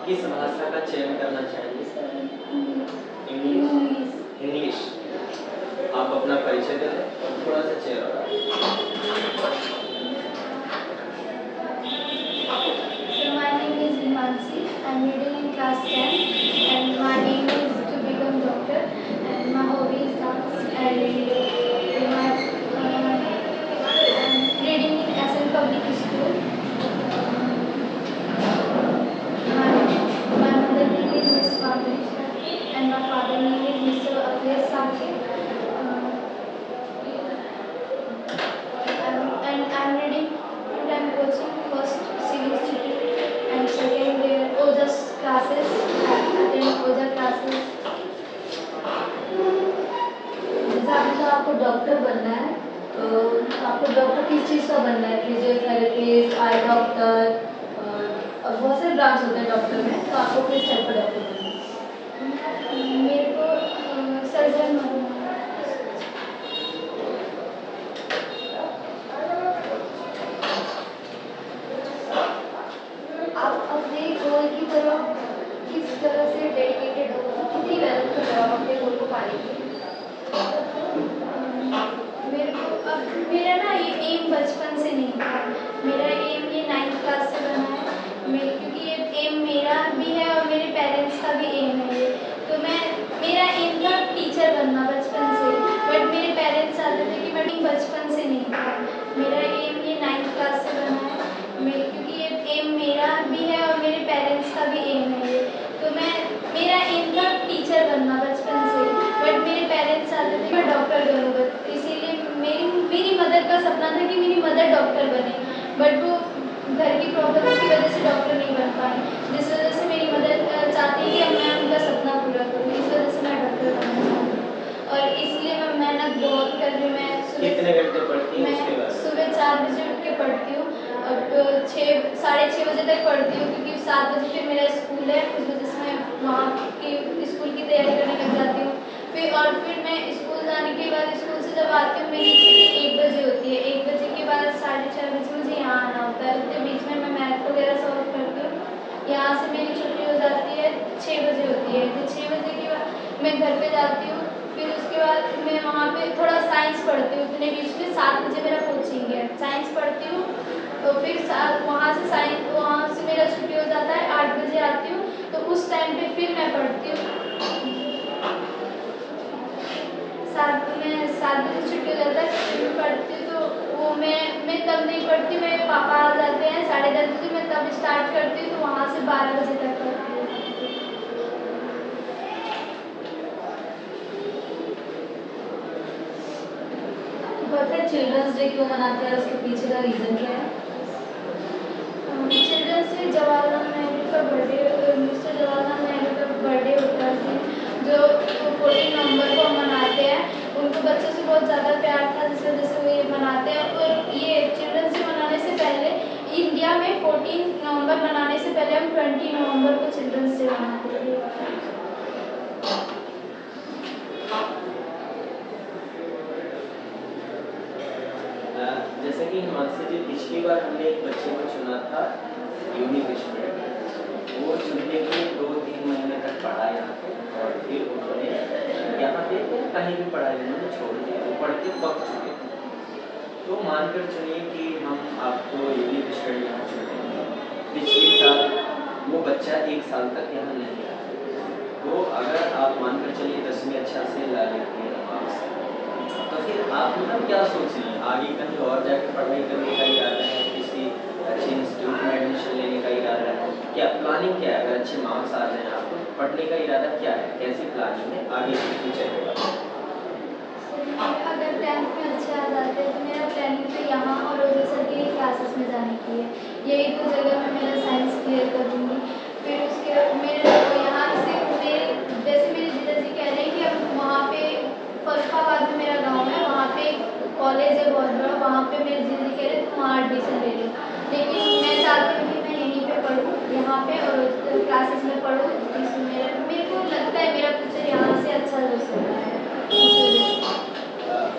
किस भाषा का चयन करना चाहिए? English, English. आप अपना परिचय दे दें और थोड़ा सा चेयर होगा। So my name is Himanshi. I'm reading in class 10, and my aim is to become doctor. And my hobby is dance. And I'm reading in SM Public School. My mother name is Miss Pavani Sakhi, and my father name is Mr. Akhilesh Sakhi. And I'm reading and I'm coaching first Civil Institute and second OJA's classes. I attend OJA classes. जैसे आपने कहा आपको doctor बनना है, तो आपको doctor किस चीज़ का बनना है? फिजियोथेरेपिस्ट, आई डॉक्टर, और बहुत से ब्रांच होते हैं डॉक्टर में, तो आपको किस टाइप का डॉक्टर बनना है? मेरे को सर्जन बनना है। आप अपने गोल की तरफ किस तरह से डेडिकेटेड हो, कितनी मेहनत कर रहे हो आप अपने गोल को पाने के लिए? मेरे को अब मेरा ना ये एम बचपन से नहीं था। मेरा एम ये 9th क्लास से बना है। क्योंकि ये एम मेरा भी है और मेरे पेरेंट्स का भी एम है ये। तो मेरा एम था टीचर बनना बचपन से, बट मेरे पेरेंट्स चाहते थे कि मैं बचपन से नहीं था। मेरा एम ये 9th क्लास से बना है। क्योंकि ये एम मेरा भी है और मेरे पेरेंट्स का भी एम है ये। तो मेरा एम था टीचर बनना बचपन से, बट मेरे पेरेंट्स चाहते थे मैं डॉक्टर बनूँ। इसीलिए मेरी मदर का सपना था कि मेरी मदर डॉक्टर बने, बट वो घर की प्रॉब्लम्स की वजह से डॉक्टर नहीं बन पाई, जिस वजह से मेरी मदर चाहती है कि अब मैं उनका सपना पूरा करूँ। इस वजह से मैं डॉक्टर बनना चाहती हूँ और इसलिए मैं मेहनत बहुत कर रही हूँ। मैं कितने घंटे पढ़ती हैं उसके बाद? सुबह 4 बजे उठ के पढ़ती हूँ। अब 6-6:30 बजे तक पढ़ती हूँ, क्योंकि 7 बजे फिर मेरा स्कूल है। उस वजह से मैं वहाँ की स्कूल की तैयारी करने लग जाती हूँ। फिर मैं स्कूल जाने के बाद स्कूल से जब आती हूँ मेरी छुट्टी 1 बजे होती है। 1 बजे के बाद 4:30 बजे मुझे यहाँ आना होता है। उतने बीच में मैं मैथ वगैरह सॉल्व करती हूँ। यहाँ से मेरी छुट्टी हो जाती है 6 बजे होती है। तो 6 बजे के बाद मैं घर पे जाती हूँ। फिर उसके बाद मैं वहाँ पे थोड़ा साइंस पढ़ती हूँ। उतने बीच में 7 बजे मेरा कोचिंग है, साइंस पढ़ती हूँ। तो फिर वहाँ से मेरा छुट्टी हो जाता है। 8 बजे आती हूँ, तो उस टाइम पे फिर मैं पढ़ती हूँ। 7 बजे छुट्टी हो जाता है, फिर पढ़ती हूँ। तो वो मैं तब नहीं पढ़ती। मेरे पापा आ जाते हैं 10:30 बजे, मैं तब स्टार्ट करती हूँ। तो वहाँ से 12 बजे तक पढ़ती हूँ। पता है चिल्ड्रंस डे क्यों मनाते हैं, उसके पीछे का रीज़न क्या है? चिल्ड्रंस डे जवाहरलाल नेहरू का बर्थडे, मिस्टर जवाहरलाल नेहरू का बर्थडे होता है, जो 14 नवंबर को हम मनाते हैं। उनको बच्चों से बहुत ज़्यादा प्यार था, जिस वजह से वो ये मनाते हैं। और ये चिल्ड्रंस डे मनाने से पहले इंडिया में 14 नवंबर मनाने से पहले हम 20 नवंबर को चिल्ड्रंस डे मनाते थे। जैसे कि हिमांशी जी, पिछली बार हमने एक बच्चे को चुना था यूनिक स्टूडेंट। वो चुनने के 2-3 महीने तक पढ़ा यहाँ पे, और फिर उन्होंने यहाँ पे कहीं भी पढ़ाई उन्होंने छोड़ दिया। वो पढ़ के पक चुके थे। तो मानकर चलिए कि हम आपको यूनिक स्टूडेंट यहाँ चुनेंगे। पिछले साल वो बच्चा 1 साल तक यहाँ नहीं आया। तो अगर आप मानकर चलिए 10वीं अच्छा से ला लेते हैं मार्क्स, तो फिर आप मतलब क्या सोच रही हैं? आगे कहीं और जाकर पढ़ाई करने का इरादा है, किसी अच्छे इंस्टीट्यूट में एडमिशन लेने का इरादा है, क्या प्लानिंग क्या है? अगर अच्छे मार्क्स आ रहे हैं आपको, पढ़ने का इरादा क्या है, कैसी प्लानिंग है आगे के फ्यूचर के बाद? अगर 10th में अच्छे आ जाते हैं तो मेरा प्लानिंग तो यहाँ और ओजो सर की क्लासेस में जाने की है। यही 2 जगह में मेरा साइंस क्लियर कर दूँगी। फिर उसके मेरे यहाँ से जैसे मेरे जीजाजी कह रहे हैं कि अब वहाँ पे फरुखाबाद में मेरा गाँव है, वहाँ पे कॉलेज है बहुत बड़ा। वहाँ पे मेरे जीजाजी कह रहे हैं तुम वहाँ एडमिशन ले लो, लेकिन मैं चाहती हूँ कि मैं यहीं पे पढ़ूँ, यहाँ पे और क्लासेस में पढ़ूँ। मेरे को लगता है मेरा फ्यूचर यहाँ से अच्छा हो सकता है।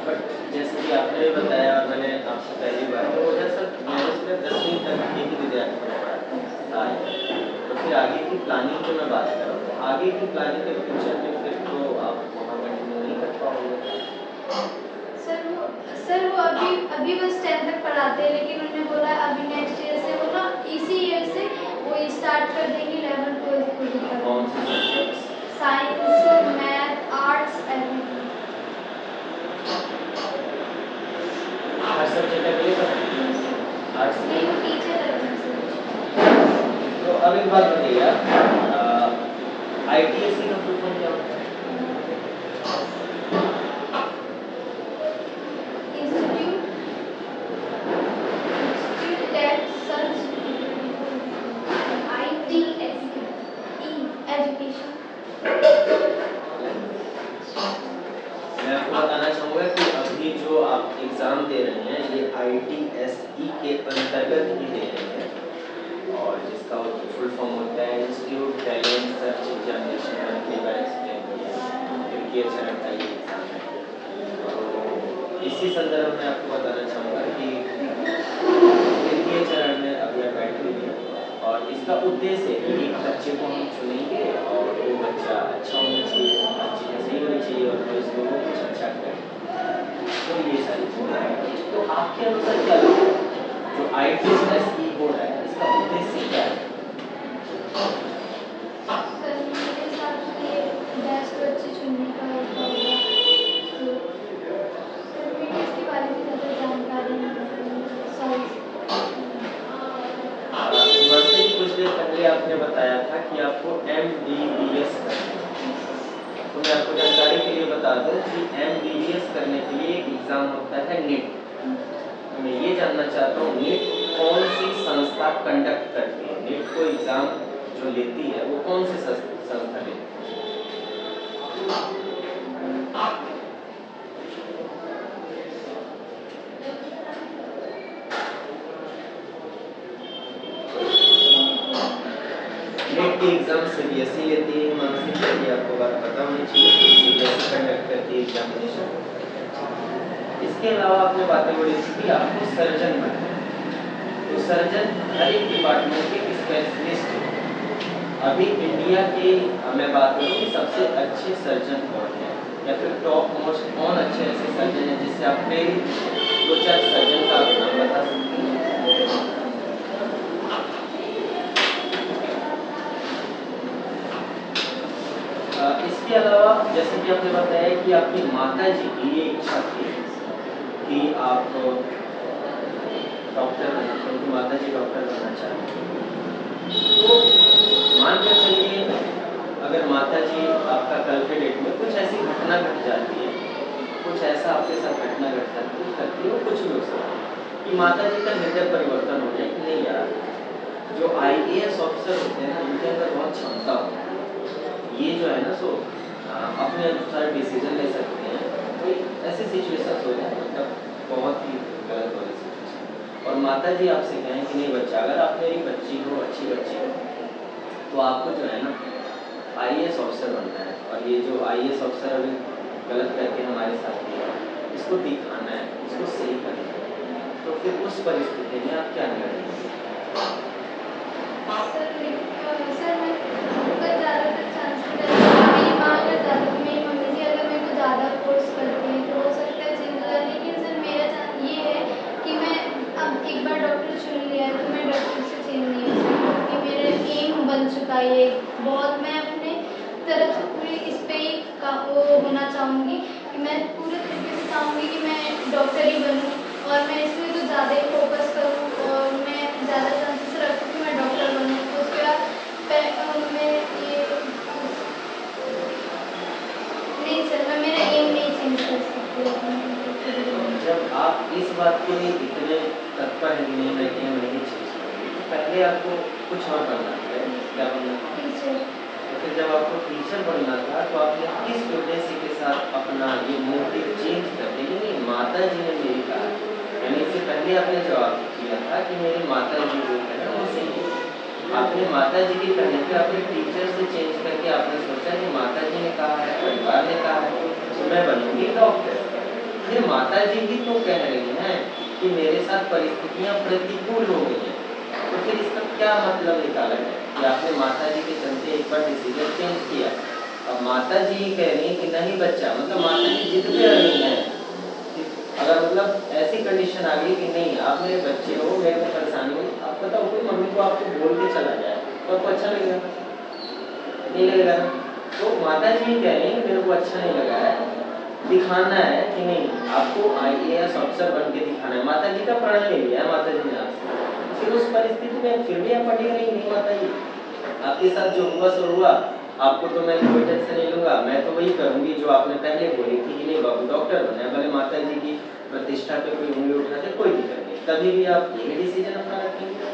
बट जैसे कि आपने भी बताया और मैंने आपसे पहली बार, तो ओजस सर मैरिज में 10वीं तक के ही विद्यार्थी को पढ़ाता है। तो फिर आगे की प्लानिंग की मैं बात कर रहा हूँ, तो आगे की प्लानिंग के फ्यूचर में फिर तो आप वहाँ कंटिन्यू नहीं कर पाओगे। सर वो अभी बस 10th तक पढ़ाते हैं, लेकिन उन्होंने बोला अभी नेक्स्ट ईयर से वो ना इसी ईयर से वो स्टार्ट कर देंगे 11th 12th को भी पढ़ाना। कौन से subjects? Science, math, arts, everything. हर सब्जेक्ट अवेलेबल आर्ट्स में? नहीं, वो टीचर है सर। तो अब एक बात बताइए, ITSC का फुल फॉर्म क्या होता है? मैं आपको बताना चाहूँगा कि अभी जो आप एग्ज़ाम दे रहे हैं ये ITSE के अंतर्गत ही दे रहे हैं, और जिसका फुल फॉर्म होता है इंस्टीट्यूट टैलेंट सर्च एग्जामिनेशन। मैंने बार एक्सप्लेन किया, तृतीय चरण का ये एग्ज़ाम है। तो इसी संदर्भ में आपको बताना चाहूँगा कि तृतीय चरण में अभी आप बैठे हुए हैं, और इसका उद्देश्य है कि एक बच्चे को हम चुनेंगे और वो बच्चा अच्छा होना चाहिए, हर चीज़ें सही होनी चाहिए, और फिर उसको वो कुछ अच्छा करे। तो ये सारी चीज़ें, तो आपके अनुसार क्या लगता है जो ITSE हो रहा है इसका उद्देश्य क्या है? सर मेरे हिसाब से ये बेस्ट बच्चे चुनने का होगा। सर मुझे इसके बारे में ज़्यादा जानकारी नहीं है, सॉरी। हिमांशु जी, कुछ देर पहले आपने बताया था कि आपको MBBS करना है, तो मैं आपको जानकारी के लिए बता दूं कि MBBS करने के लिए एक एग्ज़ाम होता है NEET। तो मैं ये जानना चाहता हूँ NEET कौन सी संस्था कंडक्ट करती है? NEET को एग्ज़ाम जो लेती है वो कौन सी संस्था लेती है? NET की एग्ज़ाम CBSE लेती है, मानसिक ये आपको बात पता होनी चाहिए। CBSE कंडक्ट करती है एग्जामिनेशन। इसके अलावा आपने बातें बोली थी कि आपको सर्जन बनना है, तो सर्जन हर एक डिपार्टमेंट के स्पेशलिस्ट हैं। अभी इंडिया के मैं बात करूँ कि सबसे अच्छे सर्जन कौन है, या फिर टॉप मोस्ट कौन अच्छे ऐसे सर्जन हैं जिससे आप प्रेरित 2-4 सर्जन का नाम बता सकते हैं? इसके अलावा जैसे कि आपने बताया कि आपकी माता जी की ये इच्छा थी कि आप डॉक्टर बने, क्योंकि माता जी डॉक्टर बनना चाहती हैं। तो मान कर चलिए अगर माता जी आपका कल के डेट में कुछ ऐसी घटना घट जाती है, कुछ ऐसा आपके साथ घटना घट जाती है, कुछ भी हो सकता है कि माता जी का हृदय परिवर्तन हो जाए कि नहीं यार, जो IAS ऑफिसर होते हैं ना इनके अंदर बहुत क्षमता होती है, ये जो है ना सो अपने अनुसार डिसीजन ले सकते हैं। कोई ऐसी सिचुएशन हो जाए मतलब बहुत ही गलत वाली सिचुएशन, और माता जी आपसे कहें कि नहीं बच्चा, अगर आप मेरी बच्ची हो, अच्छी बच्ची हो, तो आपको जो है ना IAS ऑफिसर बनना है, और ये जो IAS ऑफिसर अभी गलत करके हमारे साथ किया इसको दिखाना है, इसको सही करना है, तो फिर उस परिस्थिति में आप क्या निर्णय लेंगे? सर मैं उनका ज़्यादातर चांसेस रहता है, मेरी माँ अगर ज़्यादा, मेरी मम्मी जी अगर मेरे को ज़्यादा फोर्स करती हैं तो हो सकता है चेंज हो जाए, लेकिन सर मेरा चांस ये है कि मैं अब एक बार डॉक्टर चुन लिया है तो मैं डॉक्टर से चेंज नहीं हो सकती, क्योंकि मेरा एम बन चुका है ये बहुत। मैं अपने तरफ से पूरी इस पर ही वो होना चाहूँगी कि मैं पूरे तरीके से चाहूँगी कि मैं डॉक्टर ही बनूँ, और मैं इसमें तो ज़्यादा ही फोकस करूँ, और मैं ज़्यादा चांसेस रखूँ कि मैं डॉक्टर बनूँ। उसके बाद मैं ये नहीं सर, मैं मेरा एम नहीं चेंज कर सकती। जब आप इस बात के लिए इतने तत्पर हैं कि नहीं मैं एम नहीं चेंज करूँगी, तो पहले आपको कुछ और बनना था, क्या बनना था? टीचर। तो फिर जब आपको टीचर बनना था तो आपने किस उद्देश्य के साथ अपना ये मोटिव चेंज कर दिया कि नहीं माता जी ने मेरी कहा, यानी इससे पहले आपने जवाब किया था कि मेरी माता जी जो है वो सही है, आपने माता जी के कहने पे अपने टीचर से चेंज करके आपने सोचा कि माता जी ने कहा है, परिवार ने कहा है तो मैं बनूंगी डॉक्टर। ये माता जी भी तो कह रही हैं कि मेरे साथ परिस्थितियां प्रतिकूल हो गई हैं, तो फिर इसका क्या मतलब निकाला जाए? कि आपने माता जी के चलते एक बार डिसीजन चेंज किया। अब माता जी कह रही कि नहीं बच्चा, मतलब माता जी जिद पे रही हैं कि अगर मतलब ऐसी कंडीशन आ गई कि नहीं आप मेरे बच्चे हो, मेरे को परेशानी हो, आप बताओ कोई मम्मी को आपको बोल के चला जाए तो आपको अच्छा लगेगा? नहीं लगेगा ना। तो माता जी कह रही मेरे को अच्छा नहीं लगा है, दिखाना है कि नहीं आपको IAS ऑफिसर बन के दिखाना है। माता जी का प्रण ले लिया है माता जी ने आपसे। फिर उस परिस्थिति में फिर भी आप पढ़ी नहीं माता जी, आपके साथ जो हुआ सो हुआ, आपको तो मैं कोई टेंशन नहीं लूंगा, मैं तो वही करूंगी जो आपने पहले बोली थी कि नहीं बाबू डॉक्टर बनना है, भले माता जी की प्रतिष्ठा पे कोई उंगली उठा दे कोई दिक्कत नहीं, कभी भी आप यही डिसीजन अपना रखेंगे?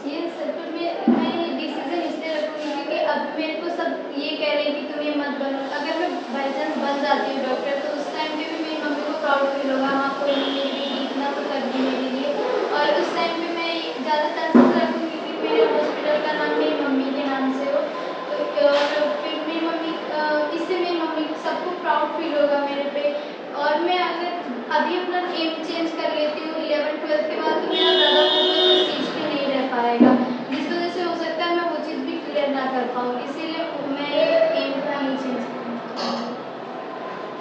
ये सर पर मैं ये डिसीजन इसलिए रखूंगी क्योंकि अब मेरे को सब ये कह रहे हैं कि तुम ये मत बनो। अगर मैं बाई चांस बन जाती हूँ डॉक्टर तो उस टाइम पे भी मेरी मम्मी को प्राउड फील होगा, हाँ कोई नहीं मेरी बेटी इतना तो कर दी मेरे लिए। और उस टाइम पे मैं ज़्यादा चांसेस रखूंगी कि मेरे हॉस्पिटल का नाम मेरी मम्मी के नाम से हो। तो और फिर मेरी मम्मी इससे मेरी मम्मी सबको प्राउड फील होगा मेरे पे। और मैं अगर अभी अपना एम चेंज कर लेती हूँ 11th-12th के बाद तो मेरा ज़्यादा फोकस उस चीज़ पे नहीं रह पाएगा, जिस वजह से हो सकता है मैं वो चीज़ भी क्लियर ना कर पाऊँ, इसीलिए मैं एम नहीं चेंज करूँगी।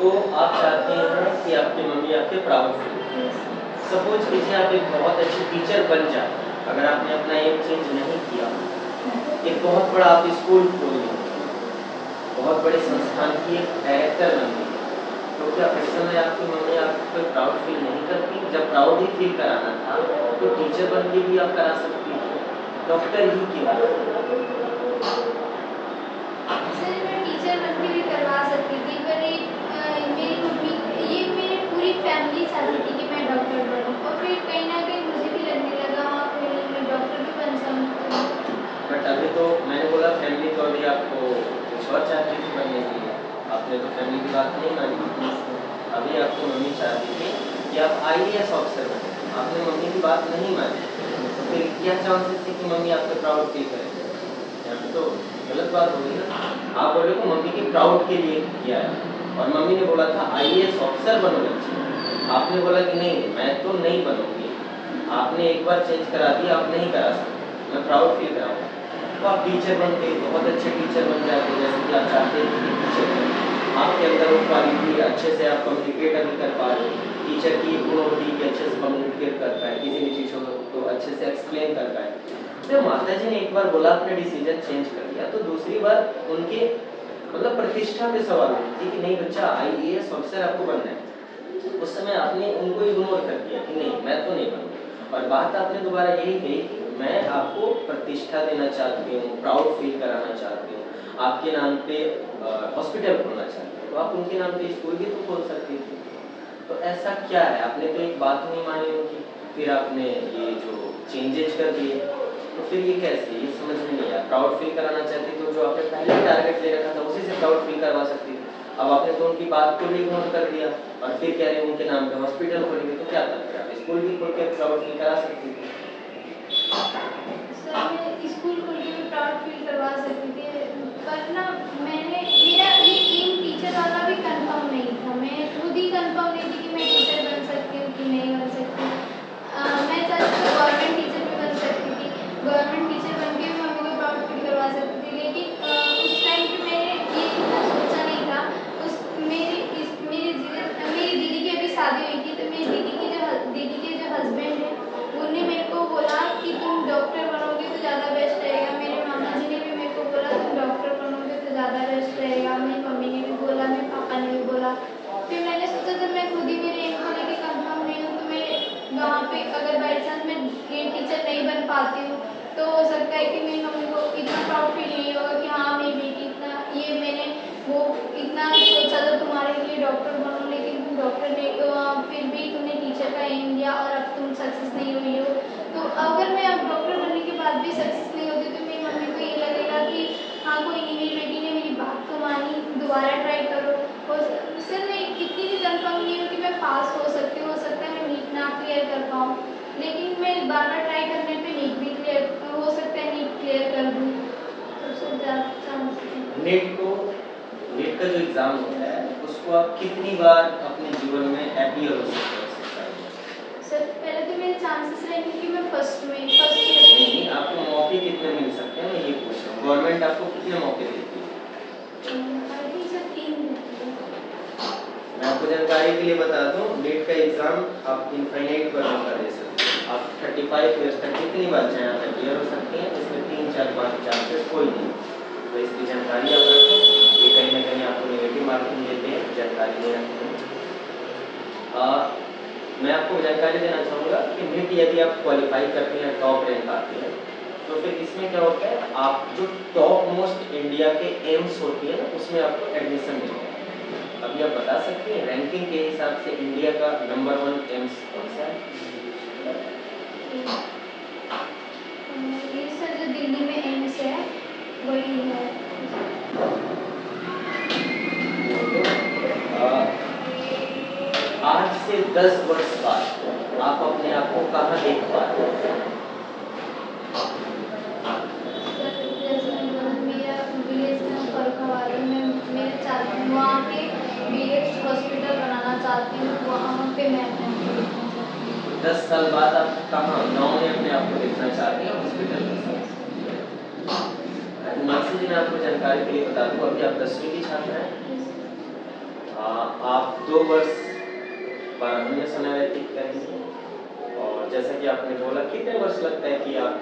तो आप चाहते हैं कि आपकी मम्मी आपके प्राउड फील। सपोज कीजिए आप एक बहुत अच्छी टीचर बन जाए, अगर आपने अपना एम चेंज नहीं किया, एक बहुत बड़ा आप स्कूल खोल लें, बहुत बड़े संस्थान की एक डायरेक्टर बन गई, तो क्या उस समय आपकी मम्मी आपको प्राउड फील नहीं करती? जब प्राउड ही फील कराना था तो टीचर बन के भी आप करा सकती थी, डॉक्टर ही क्यों? सर मैं टीचर बन के भी करवा सकती थी पर मेरी मम्मी ये मेरी पूरी फैमिली चाहती थी कि मैं डॉक्टर बनूं और फिर कहीं ना कहीं मुझे भी लगने लगा हाँ कोई नहीं मैं डॉक्टर भी बन सकूँ। बट अभी तो मैंने बोला फैमिली तो अभी आपको कुछ और चाहती थी बनने के लिए, आपने तो फैमिली की बात नहीं मानी। अभी आपकी मम्मी चाहती थी कि आप IAS ऑफिसर बने, आपने मम्मी की बात नहीं मानी, तो फिर क्या चांसेस थे कि मम्मी आपको प्राउड फील करेंगे? यहाँ पे तो गलत बात होगी ना। आप बोले तो मम्मी की प्राउड के लिए किया है और मम्मी ने बोला था IAS ऑफिसर बनो बच्चे, आपने बोला कि नहीं मैं तो नहीं बनूंगी, आपने एक बार चेंज करा दिया, आप नहीं करा सकते, मैं प्राउड फील कराऊंगा। तो आप टीचर बनते, बहुत अच्छे टीचर बन जाते जैसे कि आप चाहते हैं कि टीचर बने, आपके अंदर वो क्वालिटी अच्छे से आप कम्युनिकेट अभी कर पा रहे हैं, टीचर की गुण होती है कि अच्छे से कम्युनिकेट कर पाए, किसी भी चीज़ों को अच्छे से एक्सप्लेन कर पाए। तो माता जी ने एक बार बोला अपने डिसीजन चेंज कर दिया, तो दूसरी बार उनके मतलब प्रतिष्ठा पे सवाल उठती कि नहीं बच्चा IAS ऑफिसर आपको बनना है, उस समय आपने उनको इग्नोर कर दिया कि नहीं मैं तो नहीं बनूंगा, और बात आपने दोबारा यही कही कि मैं आपको प्रतिष्ठा देना चाहती हूँ, प्राउड फील कराना चाहती हूँ, आपके नाम पे हॉस्पिटल खोलना चाहती हूँ, तो आप उनके नाम पे स्कूल भी तो खोल सकती थी। तो ऐसा क्या है, आपने तो एक बात नहीं मानी उनकी, फिर आपने ये जो चेंजेज कर दिए, तो फिर ये कैसे, ये समझ में नहीं आया। प्राउड फील कराना चाहती तो जो आपने पहले ही टारगेट ले रखा था उसी से प्राउड फील करवा सकती थी, अब आपने तो उनकी बात को भी इग्नोर कर दिया और फिर कह रहे हैं उनके नाम पे हॉस्पिटल खोलेंगे, तो क्या था, आप स्कूल भी खोल के प्राउड फील करा सकती थी। सर मैं स्कूल खोल के भी प्राउड फील करवा सकती थी पर ना मैंने मेरा ये एम टीचर वाला भी कंफर्म नहीं था, मैं खुद ही कंफर्म नहीं थी कि मैं टीचर बन सकती हूँ कि नहीं बन सकती। मैं चाहती तो गवर्नमेंट टीचर भी बन सकती थी, गवर्नमेंट टीचर बन के भी मम्मी को प्राउड फील करवा सकती थी, लेकिन उस टाइम पे मैंने ये इतना सोचा नहीं था। मेरी दीदी की अभी शादी हुई थी तो मेरी दीदी के जो हस्बैंड है उन्होंने मेरे को बोला कि तुम डॉक्टर बनोगे तो ज़्यादा बेस्ट रहेगा, मेरे मामा जी ने भी मेरे को बोला तुम डॉक्टर बनोगे तो ज़्यादा बेस्ट रहेगा, मेरी मम्मी ने भी बोला, मेरे पापा ने भी बोला। फिर मैंने सोचा जब मैं खुद ही मेरे एम को लेके कंफर्म नहीं हूँ तो मैं वहाँ पे अगर बाई चांस मैं ये टीचर नहीं बन पाती हूँ तो हो सकता है कि मेरी मम्मी को इतना प्राउड फील नहीं होगा कि हाँ मेरी बेटी इतना ये मैंने वो इतना सोचा था तुम्हारे लिए डॉक्टर बनो लेकिन तुम डॉक्टर नहीं फिर भी तुमने टीचर का एम दिया और अब तुम सक्सेस नहीं हुई हो। तो अगर मैं अब डॉक्टर बनने के बाद भी सक्सेस नहीं होती तो मेरी मम्मी को ये लगेगा कि हाँ कोई नहीं मेरी बेटी ने मेरी बात तो मानी, दोबारा ट्राई करो। और सर मैं इतनी भी कंफर्म नहीं हूँ कि मैं पास हो सकती हूँ, हो सकता है मैं नीट ना क्लियर कर पाऊँ, लेकिन मैं बार बार ट्राई करने पे नीट भी क्लियर हो सकता है, नीट क्लियर कर दूँ तो सर ज़्यादा चांस है। नीट का जो एग्जाम होता है उसको आप कितनी बार अपने जीवन में अपीयर हो सकते हैं? सर पहले तो मेरे चांसेस रहेंगे कि मैं फर्स्ट ईयर नहीं, आपको मौके गवर्नमेंट आपको कितने मौके देती है? आई थिंक सर 3 देती है। मैं आपको जानकारी के लिए बता दूं, नीट का एग्जाम आप इनफाइनाइट पर मौका दे सकते हैं। आप 35 ईयर्स तक कितनी बार चाहें आप क्लियर हो सकते हैं, इसमें 3, 4, 5 चांसेस कोई नहीं। तो इसकी जानकारी आप रखें, ये कहीं ना कहीं आपको नेगेटिव मार्किंग देते हैं, जानकारी नहीं रखते हैं। मैं आपको जानकारी देना चाहूँगा कि नीट यदि आप क्वालिफाई करते हैं, टॉप रैंक आते हैं, तो फिर इसमें क्या होता है, आप जो टॉप मोस्ट इंडिया के एम्स होती है ना, उसमें आपको एडमिशन मिलता है। अभी आप बता सकते हैं रैंकिंग के हिसाब से इंडिया का नंबर 1 एम्स कौन सा है? ये सर जो दिल्ली में एम्स है वही है। आज से 10 वर्ष बाद आप अपने आप को कहाँ देख पा रहे हैं? सर जैसे मेरा विलेज में फरुखाबाद है, मैं मेरे चाहती हूँ वहाँ पे BH हॉस्पिटल बनाना चाहती हूँ, वहाँ पे मैं अपने आप को देखना चाहती हूँ। 10 साल बाद आप कहाँ गाँव में अपने आप को देखना चाहते हैं, हॉस्पिटल में? हिमांशु जी, मैं आपको जानकारी के लिए बता दूं, अभी आप 10वीं की छात्र हैं। आप 2 वर्ष प्रारंभ में समय व्यतीत करेंगे, और जैसा कि आपने बोला, कितने वर्ष लगता है कि आप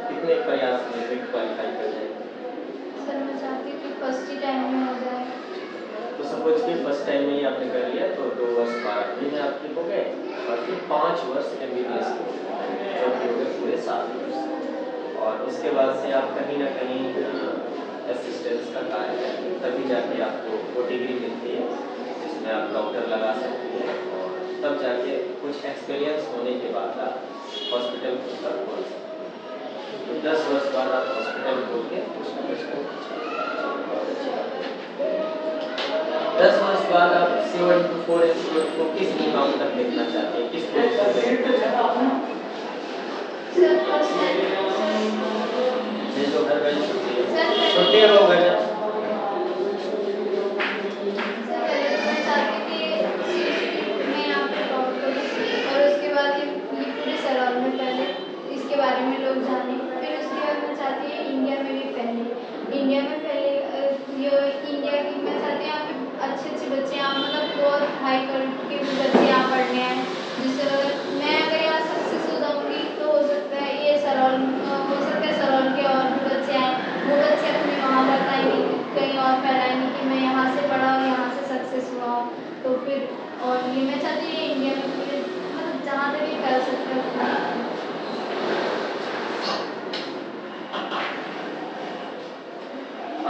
कितने प्रयास में क्वालिफाई कर जाएंगे? सर मैं चाहती हूँ कि फर्स्ट ही टाइम में हो जाए। तो सपोज कि फर्स्ट टाइम में ही आपने कर लिया, तो 2 वर्ष प्रारंभ में आपके हो गए, और फिर 5 वर्ष MBBS के हो गए, जो कि हो गए पूरे 7 वर्ष। और उसके बाद से आप कहीं ना कहीं असिस्टेंस का कार्य करेंगे, तभी जाके आपको वो डिग्री मिलती है जिसमें आप डॉक्टर लगा सकते हैं, और तब जाके कुछ एक्सपीरियंस होने के बाद आप हॉस्पिटल खुद का खोल सकते हैं। तो 10 वर्ष बाद आप हॉस्पिटल खोल के कुछ ना कुछ कर सकते हैं। 10 वर्ष बाद आप 7 to 4 इंस्टीट्यूट को किस मुकाम तक देखना चाहते हैं, किस पोजीशन पे देखना चाहते हैं? सर फर्स्ट टाइम जो घर वाली छुट्टी है, सर छुट्टी है वो घर जा। सर पहले तो मैं चाहती थी मैं यहाँ पे टॉप करूँ, और उसके बाद ये पूरे सराउंड में पहले इसके बारे में लोग जाने। फिर उसके बाद मैं चाहती हूँ इंडिया में भी पहले, इंडिया में पहले ये इंडिया की मैं चाहती हूँ यहाँ पे अच्छे अच्छे बच्चे यहाँ, मतलब बहुत हाई क्वालिटी के भी बच्चे यहाँ पढ़ने आए, जिससे अगर यहाँ सक्सेस हो जाऊँगी तो हो सकता है ये सराउंड के और भी बच्चे आए, वो बच्चे अपने वहाँ बताएंगे, कहीं और फैलाएंगे कि मैं यहाँ से पढ़ा और यहाँ से सक्सेस हुआ हूँ। तो फिर और ये मैं चाहती हूँ इंडिया में पूरे मतलब जहाँ तक ये कर सकता है उतना ही करें।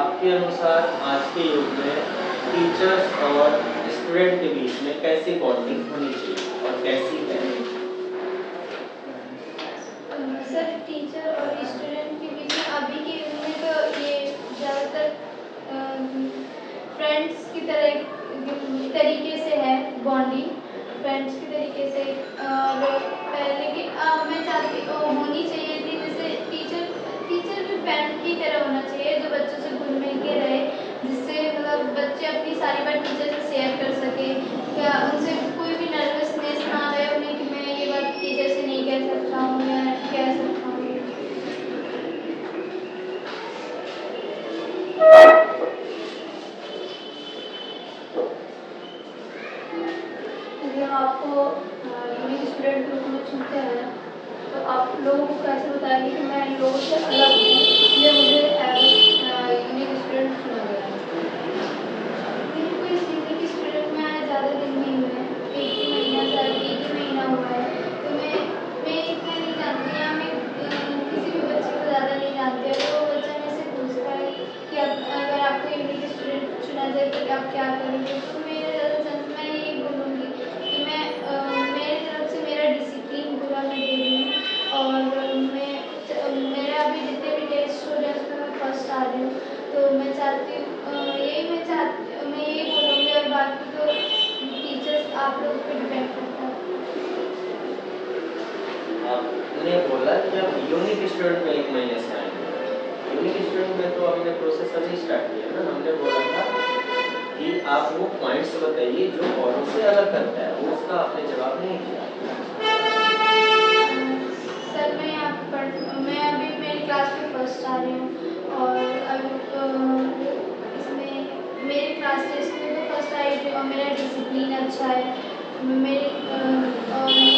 आपके अनुसार आज के युग में टीचर्स और स्टूडेंट के बीच में कैसी बॉन्डिंग होनी चाहिए और कैसी है? सर टीचर और स्टूडेंट के बीच में अभी के युग में तो ये ज़्यादातर फ्रेंड्स की तरीके से है बॉन्डिंग, फ्रेंड्स के तरीके से। और पहले की मैं चाहती होनी चाहिए थी, जैसे टीचर भी फ्रेंड की तरह होना चाहिए, जो बच्चों से घुल मिल के रहे, जिससे मतलब बच्चे अपनी सारी बात टीचर से शेयर कर सके, क्या उनसे कोई भी नर्वसनेस ना रहे उन्हें कि मैं ये बात टीचर से नहीं कह सकता हूँ या कह सकता हूँ। यदि हम आपको यूनिक स्टूडेंट के रूप में चुनते हैं, तो आप लोगों को कैसे बताएंगे कि मैं इन लोगों से अलग हूँ, इसलिए मुझे यूनिक स्टूडेंट चुना गया है? मेरे को इस यूनिक स्टूडेंट में आए ज़्यादा दिन नहीं हुए हैं, एक ही महीना हुआ है, तो मैं इतना नहीं जानती, या मैं किसी भी बच्चे को ज़्यादा नहीं जानती, अगर वो बच्चा मेरे से पूछता है कि अगर आपको यूनिक स्टूडेंट चुना जाए तो आप क्या करोगे, तो मेरे ज़्यादा चांस मैं यही बोलूँगी कि मैं मेरी तरफ से मेरा डिसिप्लिन पूरा मैं दे रही हूँ, और मेरा अभी जितने भी टेस्ट हो रहे हैं उसमें मैं फर्स्ट आ रही हूँ, तो मैं चाहती हूँ मैं यही बोलूँगी, और बाकी तो टीचर्स आप लोग पे डिपेंड करता है। आपने बोला कि आप यूनिक स्टूडेंट में 1 महीने से आएंगे, यूनिक स्टूडेंट में तो हमने प्रोसेस अभी स्टार्ट किया ना, हमने बोला था कि आप वो पॉइंट्स बताइए जो औरों से अलग करता है, वो उसका आपने जवाब नहीं दिया। सर मैं अभी मेरी क्लास में फर्स्ट आ रही हूँ, और रूटीन अच्छा है। मेरे और